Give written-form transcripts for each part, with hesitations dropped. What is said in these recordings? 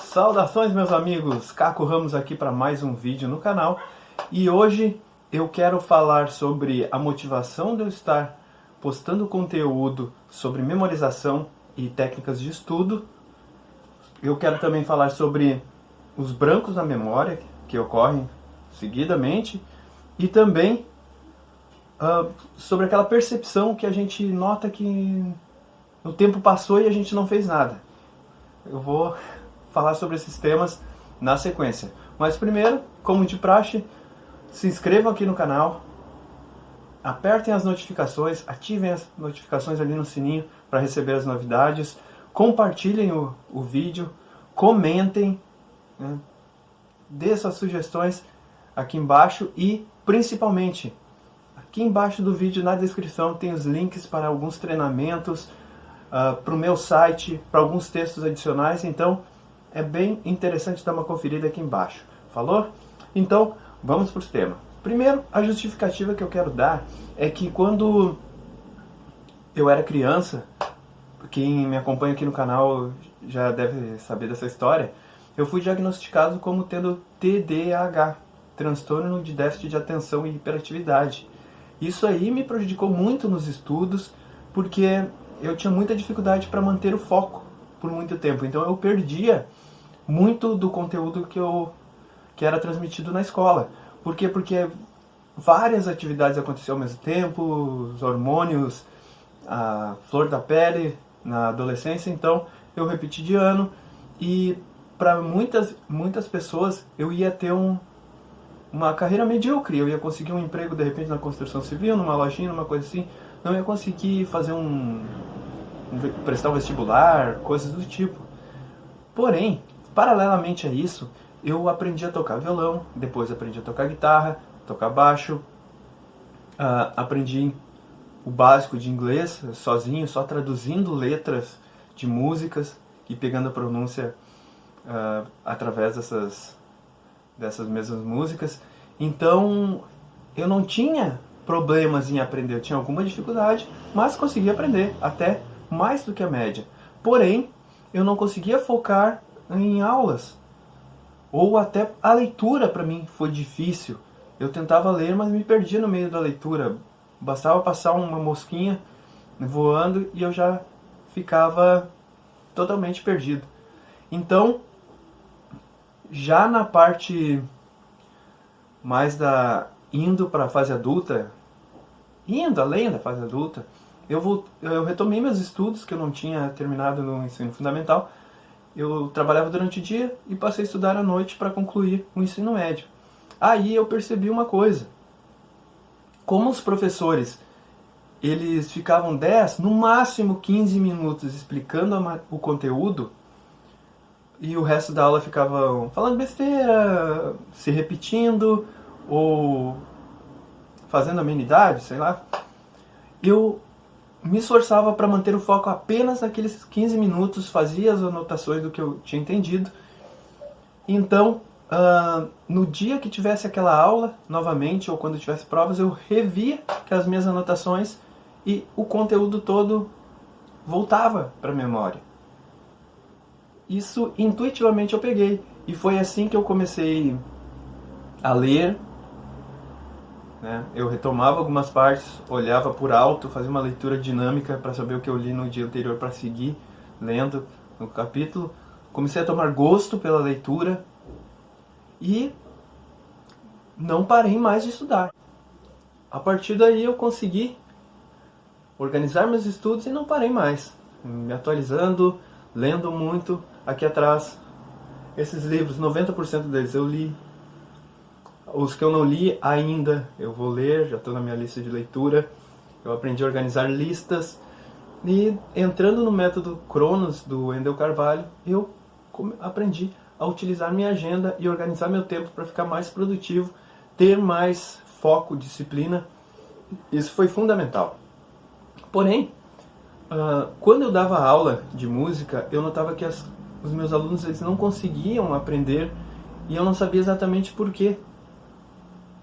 Saudações, meus amigos! Caco Ramos aqui para mais um vídeo no canal. E hoje eu quero falar sobre a motivação de eu estar postando conteúdo sobre memorização e técnicas de estudo. Eu quero também falar sobre os brancos na memória que ocorrem seguidamente e também sobre aquela percepção que a gente nota que o tempo passou e a gente não fez nada. Eu vou falar sobre esses temas na sequência. Mas primeiro, como de praxe, se inscrevam aqui no canal, apertem as notificações, ativem as notificações ali no sininho para receber as novidades, compartilhem o vídeo, comentem, né? Dê suas sugestões aqui embaixo e, principalmente, aqui embaixo do vídeo, na descrição, tem os links para alguns treinamentos, para o meu site, para alguns textos adicionais, então é bem interessante dar uma conferida aqui embaixo. Falou? Então, vamos para os temas. Primeiro, a justificativa que eu quero dar é que quando eu era criança, quem me acompanha aqui no canal já deve saber dessa história, eu fui diagnosticado como tendo TDAH, transtorno de déficit de atenção e hiperatividade. Isso aí me prejudicou muito nos estudos, porque eu tinha muita dificuldade para manter o foco por muito tempo. Então eu perdia muito do conteúdo que era transmitido na escola. Por quê? Porque várias atividades aconteciam ao mesmo tempo, os hormônios, a flor da pele na adolescência, então eu repeti de ano e para muitas pessoas eu ia ter uma carreira medíocre, eu ia conseguir um emprego de repente na construção civil, numa lojinha, numa coisa assim, não ia conseguir fazer prestar um vestibular, coisas do tipo. Porém, paralelamente a isso, eu aprendi a tocar violão, depois aprendi a tocar guitarra, tocar baixo, aprendi o básico de inglês sozinho, só traduzindo letras de músicas e pegando a pronúncia através dessas mesmas músicas. Então, eu não tinha problemas em aprender, eu tinha alguma dificuldade, mas conseguia aprender, até mais do que a média. Porém, eu não conseguia focar em aulas, ou até a leitura para mim foi difícil. Eu tentava ler, mas me perdia no meio da leitura. Bastava passar uma mosquinha voando e eu já ficava totalmente perdido. Então, já na parte mais indo para a fase adulta, indo além da fase adulta, eu retomei meus estudos, que eu não tinha terminado no ensino fundamental. Eu trabalhava durante o dia e passei a estudar à noite para concluir o ensino médio. Aí eu percebi uma coisa. Como os professores, eles ficavam 10, no máximo 15 minutos explicando o conteúdo, e o resto da aula ficavam falando besteira, se repetindo, ou fazendo amenidade, sei lá, eu me esforçava para manter o foco apenas naqueles 15 minutos, fazia as anotações do que eu tinha entendido. Então, no dia que tivesse aquela aula, novamente, ou quando tivesse provas, eu revia as minhas anotações e o conteúdo todo voltava para a memória. Isso intuitivamente eu peguei, e foi assim que eu comecei a ler, né? Eu retomava algumas partes, olhava por alto, fazia uma leitura dinâmica para saber o que eu li no dia anterior para seguir lendo no capítulo. Comecei a tomar gosto pela leitura e não parei mais de estudar. A partir daí eu consegui organizar meus estudos e não parei mais, me atualizando, lendo muito. Aqui atrás, esses livros, 90% deles eu li. Os que eu não li ainda, eu vou ler, já estou na minha lista de leitura. Eu aprendi a organizar listas. E entrando no método Cronos, do Wendel Carvalho, eu aprendi a utilizar minha agenda e organizar meu tempo para ficar mais produtivo, ter mais foco, disciplina. Isso foi fundamental. Porém, quando eu dava aula de música, eu notava que os meus alunos eles não conseguiam aprender e eu não sabia exatamente por quê.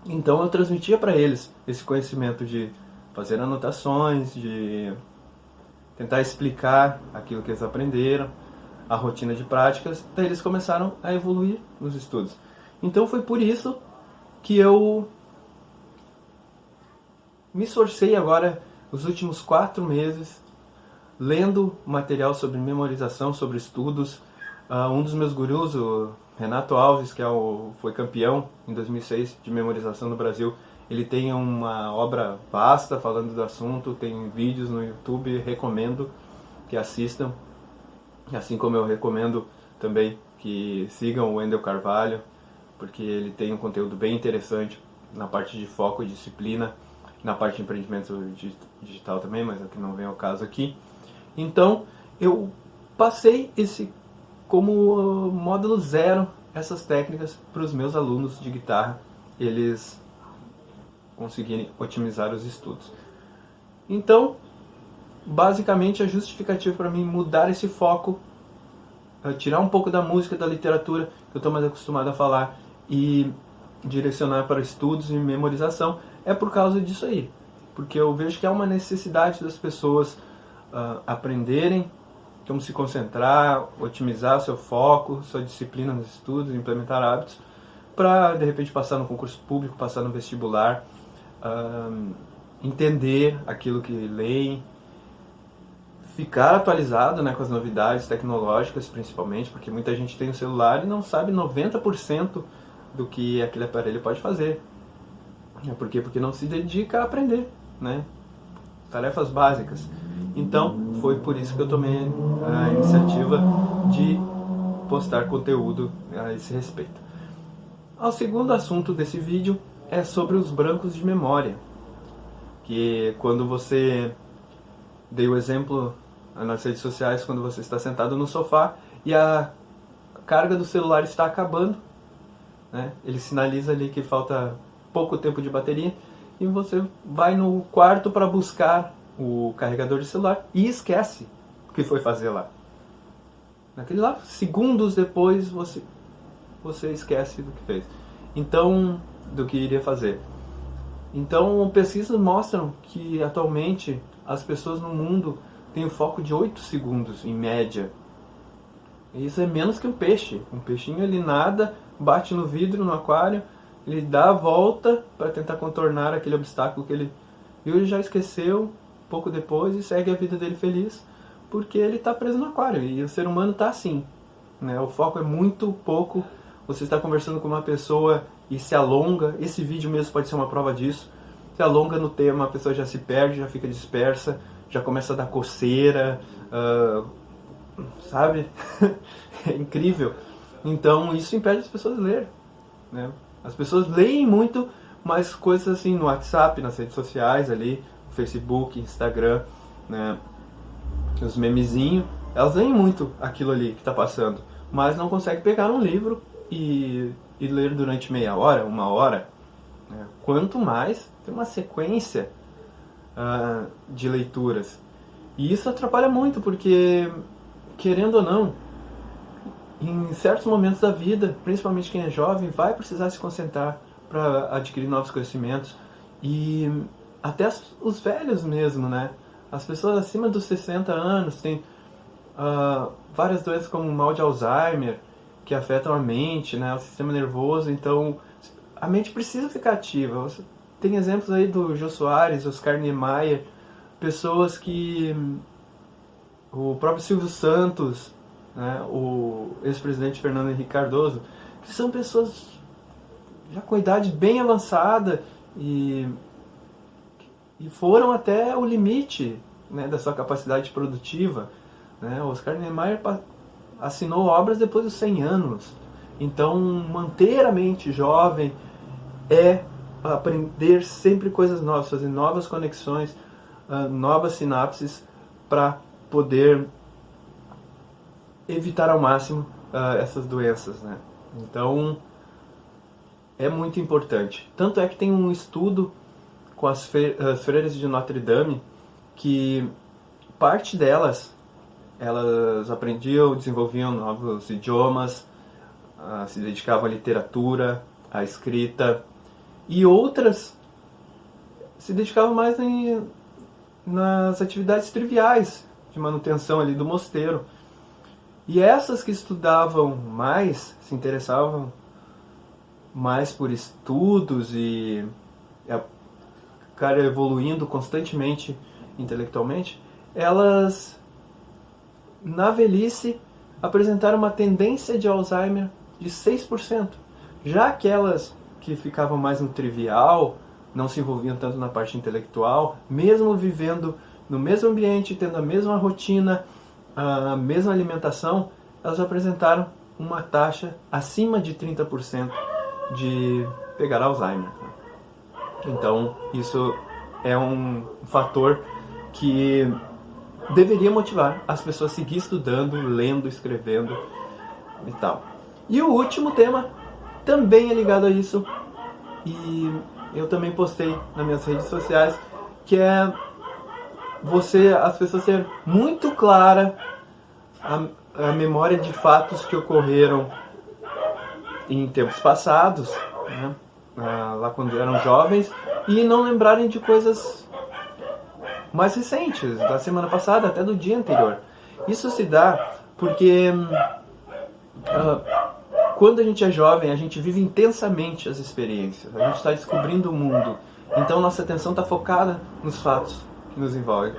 Então eu transmitia para eles esse conhecimento de fazer anotações, de tentar explicar aquilo que eles aprenderam. a rotina de práticas, daí eles começaram a evoluir nos estudos. Então foi por isso que eu me esforcei agora, os últimos 4 meses, lendo material sobre memorização, sobre estudos. Um dos meus gurus, o Renato Alves, que foi campeão em 2006 de memorização no Brasil, ele tem uma obra vasta falando do assunto, tem vídeos no YouTube, recomendo que assistam, assim como eu recomendo também que sigam o Wendel Carvalho, porque ele tem um conteúdo bem interessante na parte de foco e disciplina, na parte de empreendimento digital também, mas é que não vem ao caso aqui. Então, eu passei como módulo 0 essas técnicas para os meus alunos de guitarra, eles conseguirem otimizar os estudos. Então, basicamente, a justificativa para mim mudar esse foco, tirar um pouco da música, da literatura, que eu estou mais acostumado a falar, e direcionar para estudos e memorização, é por causa disso aí. Porque eu vejo que há uma necessidade das pessoas aprenderem como se concentrar, otimizar seu foco, sua disciplina nos estudos, implementar hábitos, para de repente passar no concurso público, passar no vestibular, entender aquilo que leem, ficar atualizado, né, com as novidades tecnológicas principalmente, porque muita gente tem o celular e não sabe 90% do que aquele aparelho pode fazer. Por quê? Porque não se dedica a aprender, né? Tarefas básicas. Então, foi por isso que eu tomei a iniciativa de postar conteúdo a esse respeito. O segundo assunto desse vídeo é sobre os brancos de memória. Que quando você... Dei o exemplo nas redes sociais, quando você está sentado no sofá e a carga do celular está acabando, né? Ele sinaliza ali que falta pouco tempo de bateria e você vai no quarto para buscar o carregador de celular e esquece o que foi fazer lá. Naquele lá, segundos depois, você esquece do que fez. Então, do que iria fazer. Então, pesquisas mostram que atualmente as pessoas no mundo têm um foco de 8 segundos, em média. E isso é menos que um peixe. Um peixinho, ele nada, bate no vidro, no aquário, ele dá a volta para tentar contornar aquele obstáculo que ele viu, ele já esqueceu pouco depois e segue a vida dele feliz, porque ele está preso no aquário. E o ser humano está assim, né? O foco é muito pouco. Você está conversando com uma pessoa e se alonga. Esse vídeo mesmo pode ser uma prova disso. Se alonga no tema, a pessoa já se perde, já fica dispersa, já começa a dar coceira, sabe? É incrível. Então isso impede as pessoas de ler, né? As pessoas leem muito, mas coisas assim no WhatsApp, nas redes sociais ali, Facebook, Instagram, né? Os memezinhos, elas leem muito aquilo ali que está passando, mas não conseguem pegar um livro e ler durante meia hora, 1 hora, né? Quanto mais tem uma sequência de leituras. E isso atrapalha muito, porque, querendo ou não, em certos momentos da vida, principalmente quem é jovem, vai precisar se concentrar para adquirir novos conhecimentos. E até os velhos mesmo, né? As pessoas acima dos 60 anos têm várias doenças como o mal de Alzheimer, que afetam a mente, né? O sistema nervoso. Então, a mente precisa ficar ativa. Você tem exemplos aí do Jô Soares, Oscar Niemeyer, pessoas que... O próprio Silvio Santos, né? O ex-presidente Fernando Henrique Cardoso, que são pessoas já com idade bem avançada e foram até o limite, né, da sua capacidade produtiva, né? O Oscar Niemeyer assinou obras depois dos 100 anos. Então, manter a mente jovem é aprender sempre coisas novas, fazer novas conexões, novas sinapses, para poder evitar ao máximo essas doenças, né? Então, é muito importante. Tanto é que tem um estudo com as freiras de Notre Dame, que parte delas, elas aprendiam, desenvolviam novos idiomas, se dedicavam à literatura, à escrita, e outras se dedicavam mais nas atividades triviais de manutenção ali do mosteiro. E essas que estudavam mais, se interessavam mais por estudos e cara evoluindo constantemente intelectualmente, elas na velhice apresentaram uma tendência de Alzheimer de 6%. Já aquelas que ficavam mais no trivial, não se envolviam tanto na parte intelectual, mesmo vivendo no mesmo ambiente, tendo a mesma rotina, a mesma alimentação, elas apresentaram uma taxa acima de 30% de pegar Alzheimer. Então, isso é um fator que deveria motivar as pessoas a seguir estudando, lendo, escrevendo e tal. E o último tema também é ligado a isso, e eu também postei nas minhas redes sociais, que é as pessoas terem muito clara a memória de fatos que ocorreram em tempos passados, né, lá quando eram jovens, e não lembrarem de coisas mais recentes, da semana passada, até do dia anterior. Isso se dá porque quando a gente é jovem, a gente vive intensamente as experiências, a gente está descobrindo o mundo, então nossa atenção está focada nos fatos que nos envolvem.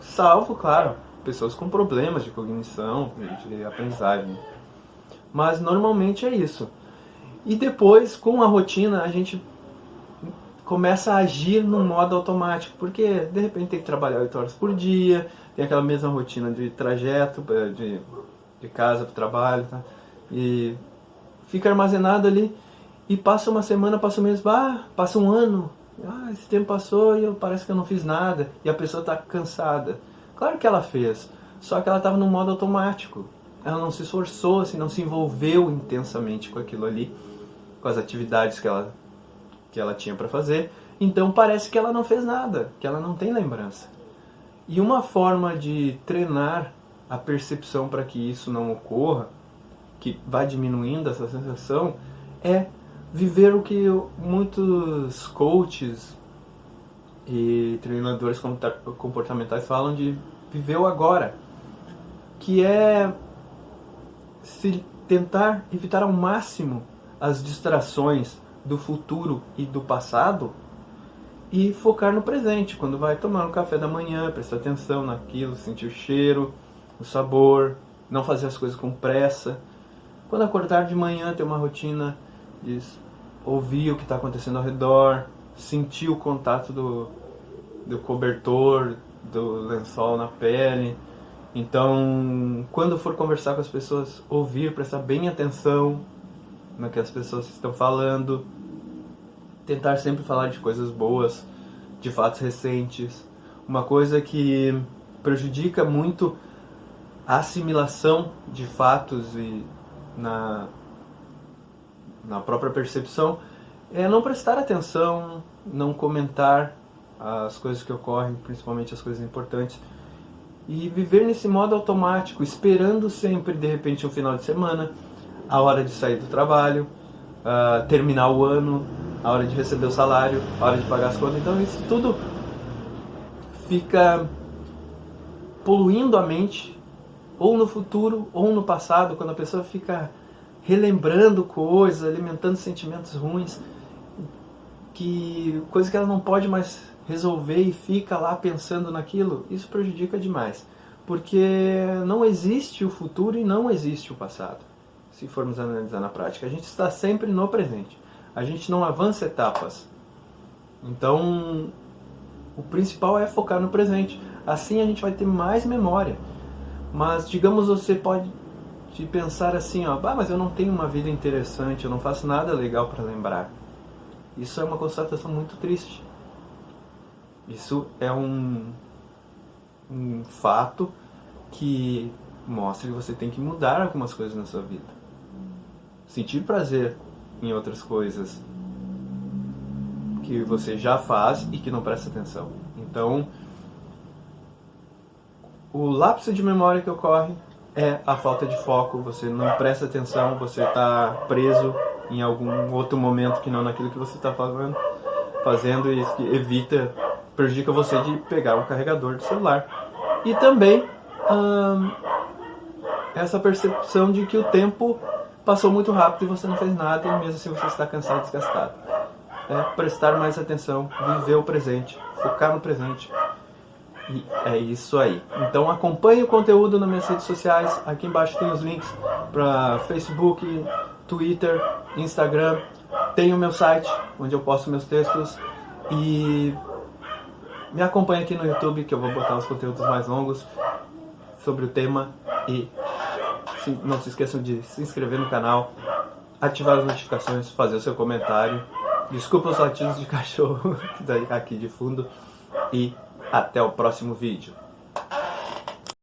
Salvo, claro, pessoas com problemas de cognição, de aprendizagem. Mas normalmente é isso. E depois, com a rotina, a gente começa a agir no modo automático, porque de repente tem que trabalhar 8 horas por dia, tem aquela mesma rotina de trajeto de casa para o trabalho, tá? E fica armazenado ali, e passa uma semana, passa um mês, passa um ano, esse tempo passou e parece que eu não fiz nada, e a pessoa está cansada. Claro que ela fez, só que ela estava no modo automático, ela não se esforçou, assim, não se envolveu intensamente com aquilo ali, com as atividades que ela tinha para fazer, então parece que ela não fez nada, que ela não tem lembrança. E uma forma de treinar a percepção para que isso não ocorra, que vai diminuindo essa sensação, é viver o que muitos coaches e treinadores comportamentais falam de viver o agora, que é se tentar evitar ao máximo as distrações do futuro e do passado e focar no presente. Quando vai tomar um café da manhã, prestar atenção naquilo, sentir o cheiro, o sabor, não fazer as coisas com pressa. Quando acordar de manhã, ter uma rotina de ouvir o que está acontecendo ao redor, sentir o contato do cobertor, do lençol na pele. Então, quando for conversar com as pessoas, ouvir, prestar bem atenção no que as pessoas estão falando, tentar sempre falar de coisas boas, de fatos recentes. Uma coisa que prejudica muito a assimilação de fatos e na própria percepção é não prestar atenção, não comentar as coisas que ocorrem, principalmente as coisas importantes, e viver nesse modo automático, esperando sempre, de repente, um final de semana, a hora de sair do trabalho, terminar o ano, a hora de receber o salário, a hora de pagar as contas. Então isso tudo fica poluindo a mente, ou no futuro, ou no passado, quando a pessoa fica relembrando coisas, alimentando sentimentos ruins, coisas que ela não pode mais resolver e fica lá pensando naquilo. Isso prejudica demais, porque não existe o futuro e não existe o passado. Se formos analisar na prática, a gente está sempre no presente, a gente não avança etapas. Então o principal é focar no presente, assim a gente vai ter mais memória. Mas digamos, você pode pensar assim, mas eu não tenho uma vida interessante, eu não faço nada legal para lembrar. Isso é uma constatação muito triste. Isso é um fato que mostra que você tem que mudar algumas coisas na sua vida. Sentir prazer em outras coisas que você já faz e que não presta atenção. Então, o lapso de memória que ocorre é a falta de foco, você não presta atenção, você está preso em algum outro momento que não naquilo que você está fazendo, e isso que prejudica você de pegar um carregador de celular. E também essa percepção de que o tempo passou muito rápido e você não fez nada, e mesmo assim você está cansado, desgastado. Prestar mais atenção, viver o presente, focar no presente. E é isso aí. Então acompanhe o conteúdo nas minhas redes sociais. Aqui embaixo tem os links para Facebook, Twitter, Instagram. Tem o meu site, onde eu posto meus textos. E me acompanhe aqui no YouTube, que eu vou botar os conteúdos mais longos sobre o tema. E não se esqueçam de se inscrever no canal, ativar as notificações, fazer o seu comentário. Desculpa os latidos de cachorro aqui de fundo. E até o próximo vídeo.